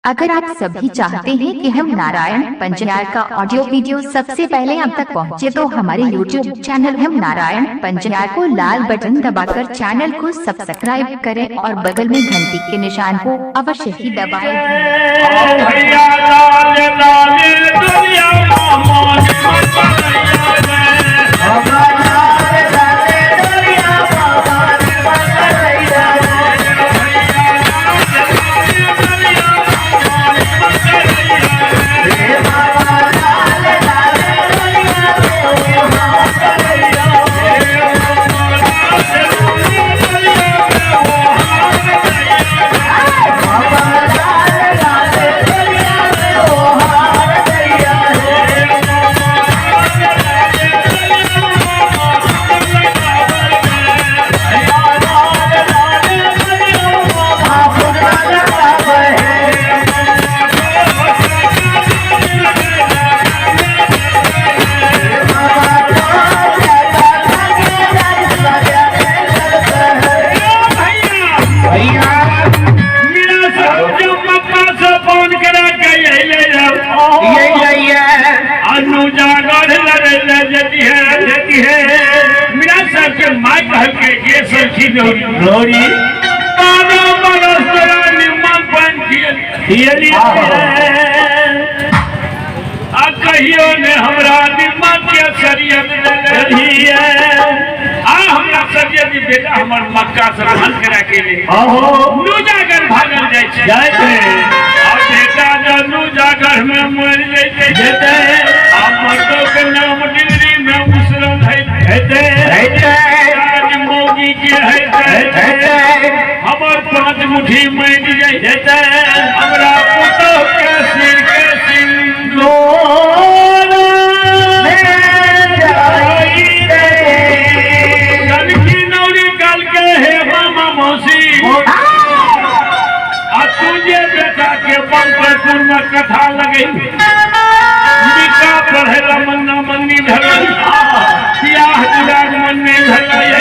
अगर आप सभी चाहते हैं कि हम नारायण पंजयार का ऑडियो वीडियो सबसे पहले आप तक पहुंचे, तो हमारे YouTube चैनल हम नारायण पंजयार को लाल बटन दबाकर चैनल को सब्सक्राइब करें और बगल में घंटी के निशान को अवश्य ही दबाएं। कहियो ने हमरा दिमाग के शरीयत रही है हमरा शरीयत बेटा हमर मक्का से बंद करा के ले नूजागर भागल जाय छै आ बेटा जब नूजागर में मर जाय छै मर्दों के नाम डिग्री में उसरल हेते मोगी के हेते हमर पांच मुट्ठी मांग जाय हमरा पुतो के सिर के सिंदूर जानकी नौरी काल के हे मामा मौसी आ तुझे बेटा के पंकपुर में कथा लगे निका पढ़ेला मन्ना मन्नी धरल बियाह जुड़ाग मन्ने धरल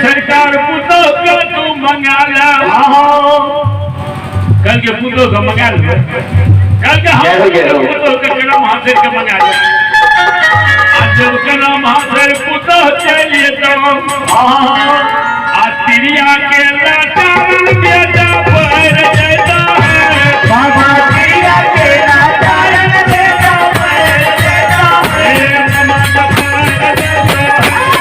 सरकार पुतो के तू मंगा ला कल के पुतो का मंगा ला कल के हम पुतो के कलम हाजिर के मंगा ला आज जब कलम हाजिर पुतो चलिए तो आ तिरिया के लाचारन बेटा पर जाता है बाबा तिरिया के लाचारन बेटा पर जाता है नमाज पर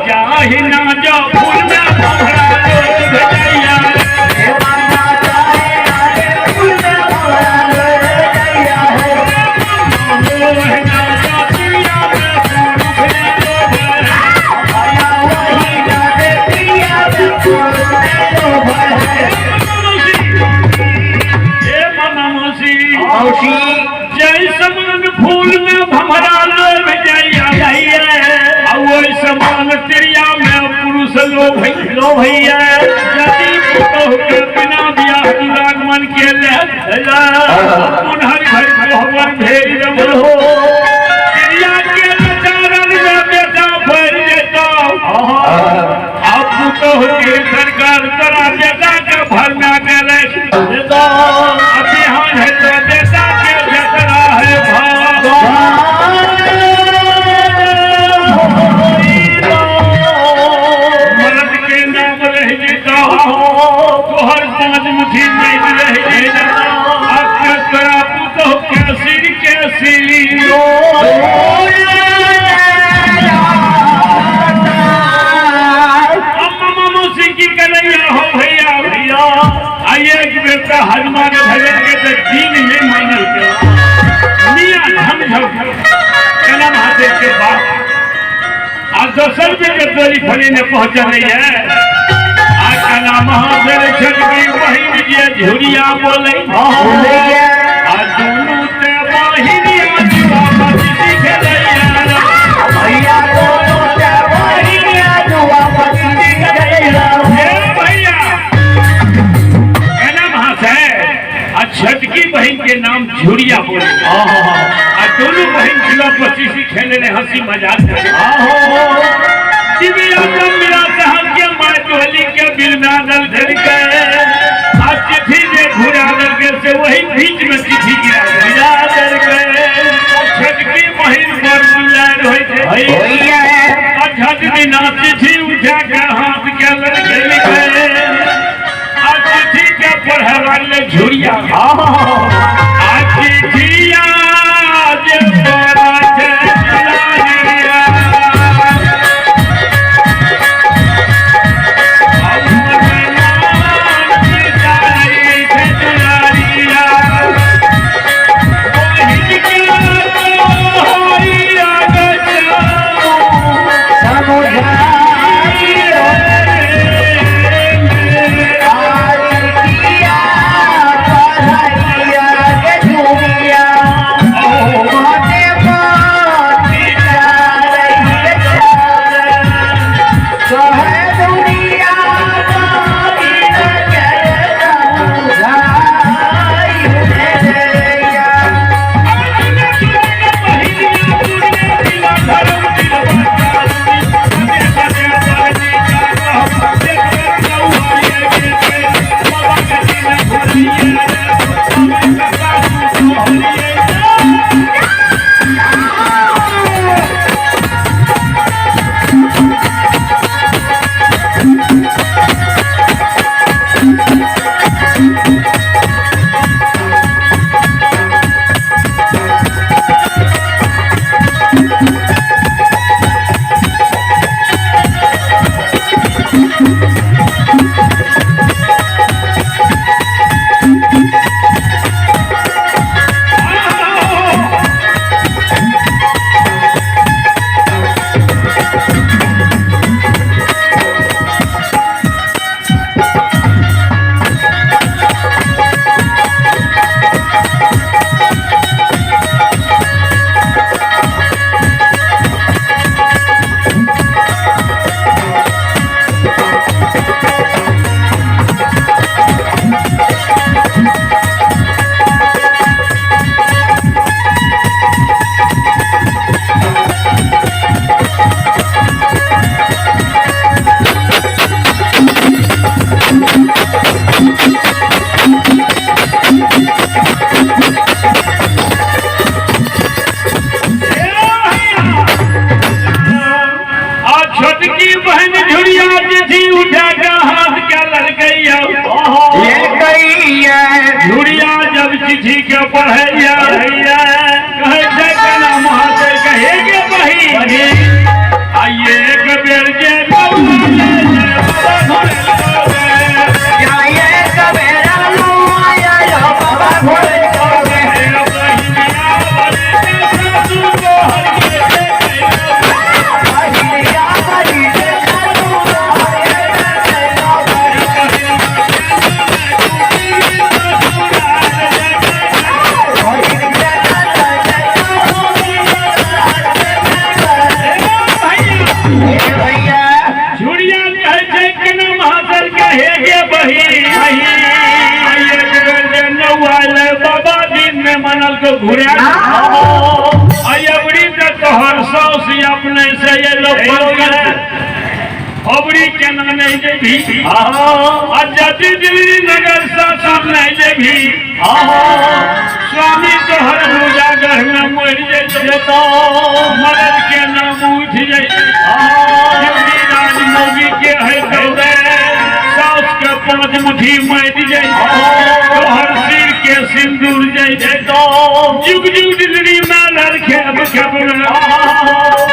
चाहे ना जो फूल में भरा भैया जय समान फूल में भमरा समान तिरिया में पुरुष लो भैया यदि पुतोह के बिना बियाह दुरागमन के ले पुनः भर भेज रमन हो तिरिया के लचारन में बेटा भर जेता अब पुतोह के सरकार तरा बेटा के भरना करे अभियान है तो बेटा के जतरा है भाव तोहर पांच मुट्ठी में रह तोरा पुतो के सिर के सिली मामा मौसी की कन्हैया हो भैया भैया आइए एक बेटा हनुमान भजन के तो दिन में मानल के मियां झमझम कलम हाथे के बाद आज दोसर के टोली फली ने पहुंचा नहीं है कला महाशर छट गई बहिन जे झुरिया बोले दोनों ते बहिनिया जुआ सीखे भैया दोनों ते बहिनिया जुआ सीखे भैया बहन के नाम झुरिया बोले और दोनों बहन खिला पचीसी खेले ने हंसी मजाक करे दिव्या मेरा सहन के माय टोली के बिल में आदल धर के आज चिट्ठी जे घुरा दल के से वही बीच में चिट्ठी गिरा दल के छटकी बहन पर बुलार होई है झट दिना चिट्ठी उठा के हाथ के लड़के लिखे आज चिट्ठी के पढ़े वाले झुरिया आज चिट्ठिया जे पढ़ा छे झुरिया चिट्ठी के पढ़ैया कहे छै केना महाशय कहे के बही आइए एक बेर के घुरे अबड़ी तोहर सौस अपने से ये लोग अबड़ी केना नहीं जेबी जदि दिल्ली नगर शासन नहीं जेबी स्वामी तोहर उजागर में मर जाए तो मरद के नाम उठ जाए राजमोगी के है साउस के 5 मुट्ठी मैद जाए तोहर सिर के सिंदूर जाए तो जुग जुग दिल्ली में लड़के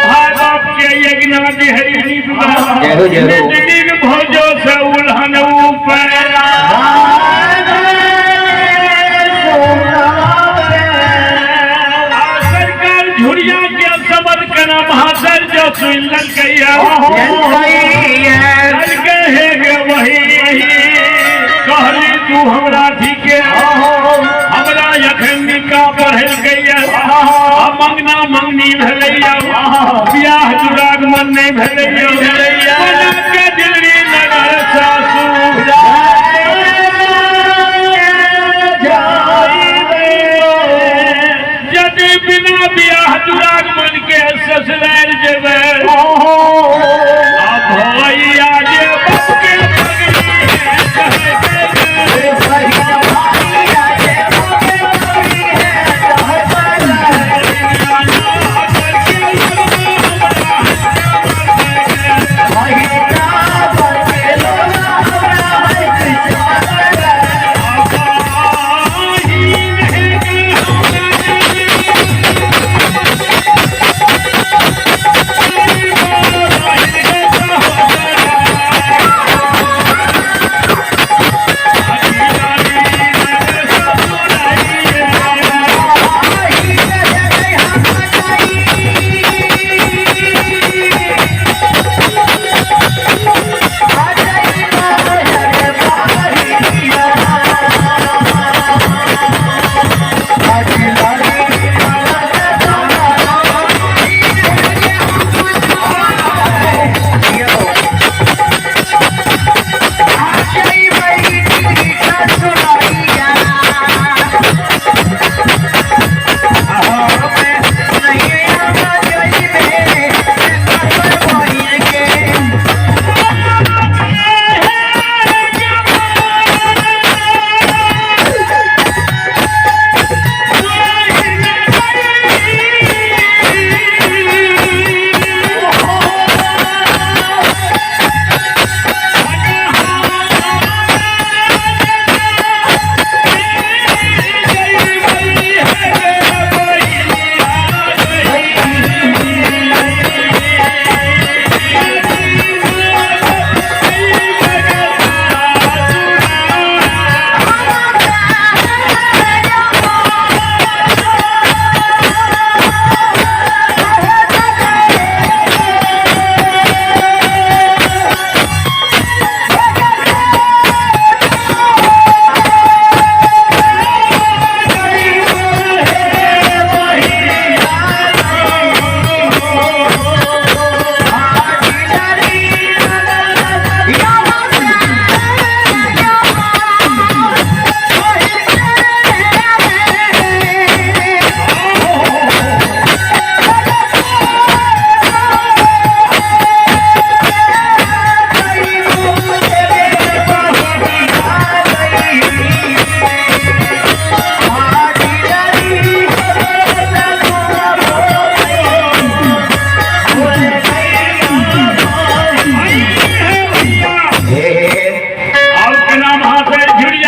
भाई बाप के यज्ञ हरी दिन भोजो से उल्हन ऊपर सरकार झुरिया के समझ के ना महाशय जो सुन लड़कैया हे गे वही कहली तू हमरा ठीके हमरा यखन निका पढ़ल गैया मंगना मंगनी भेलैया बियाह दुरागमन नहीं भेलैया के दिल्ली नगर सासू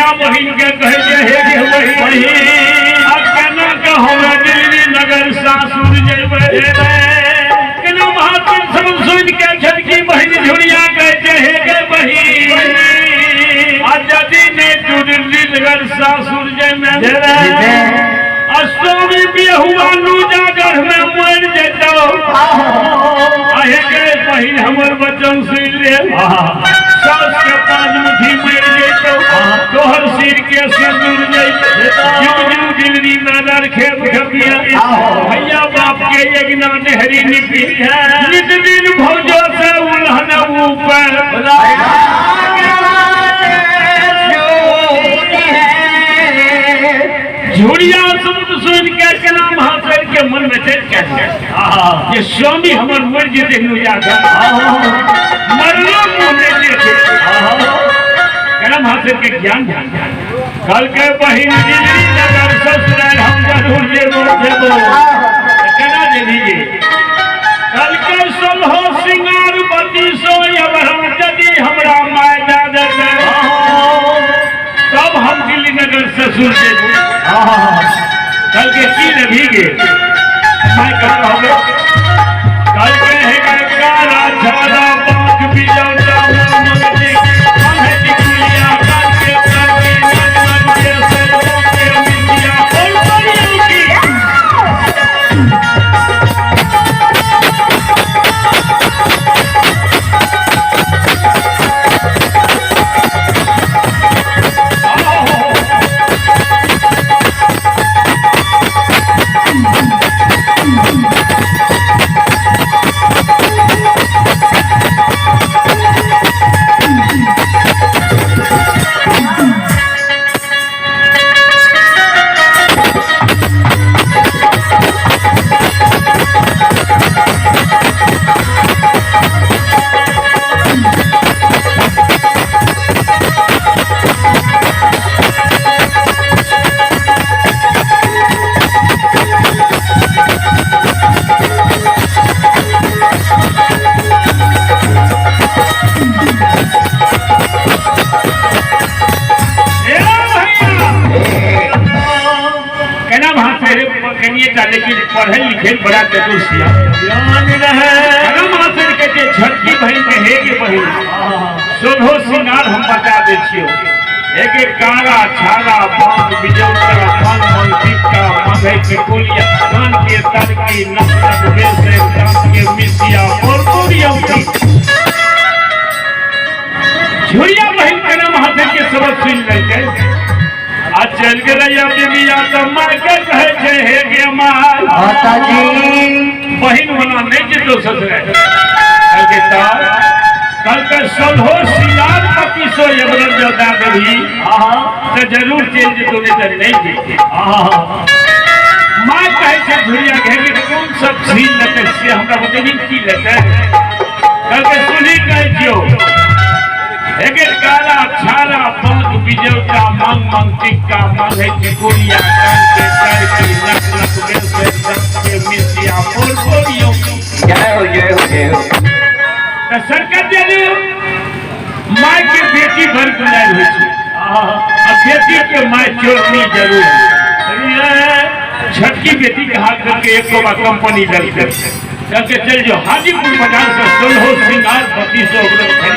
भैया बहिन के कहे जे हे गे बहिन अब केना के हमरा दिल्ली नगर सासुर जेबै केना महात्मा सब सुन के छटकी बहिन झुरिया कहे जे हे गे बहिन आज यदि ने तू दिल्ली नगर सासुर जेबै अस्वामी बिहुआ नूजागर में मर जेतो आहे के बहिन हमर वचन सुन ले सास के पांच मुट्ठी मर जेतो तोहर सिर के सिंदूर जइतो जुग जुग दिल्ली नगर खेप खपिया भैया बाप के यज्ञ नेहरी निपी नित दिन भौजो से उल्हन ऊपर झुड़िया शब्द सुन के केना महाशय के मन में चल के ये स्वामी हमर मर जेते नुजागर मरलो मुने जेते केना महाशय के ज्ञान कल के बहिन दिल्ली नगर ससुराल हम जरूर जेबो केना जेबी कल के सोलहो सिंगार बत्ती सो अबरा यदि हमरा माय दादा तब हम दिल्ली नगर ससुर जेबो कल के की लभीगे मैं कह रहा कल के है कारा झाला बाग बिजौटा मनमती है टिकुलिया कल के प्रति मन के से के मिटिया और बड़ी की लेकिन पढ़े लिखे बड़ा चतुर्सिया के छटकी बहन के हे के बहन शोधो सिंगार हम बता दे एक कारा छाला बांध बिजौरा फल मन टिक्का मधे के कुलिया कान के तर की नक बेसे दांत के मिसिया और पूरिया झुरिया बहन के नाम हाथे के सबक सुन लेके आज चल के रैया बिबिया तो मार के कहे छे हे गे मार माता जी बहिन वाला नहीं जितो ससुरे के तार कल के सोलहो सिंगार पति सो यमरन जो दादरी तो जरूर चेंज तो नहीं जीते मां कहे छे झुरिया कहे कि कौन सब सीन लेते से हमरा बतेनी की लेते कल के सुनी कहे छियो एक काला छाला बांध बिजौटा मांग मांग टिक्का मांगे के कुलिया कान के तर की नक नक बेसे दांत के मिसिया और बोलियो जय हो त सरकार देले माय के बेटी भर गुलाल होय छै अब बेटी के माय चोरनी जरूर छटकी बेटी के हाथ करके एक कंपनी दल कर चल जो हाजीपुर बाजार से सोलहो सिंगार 3200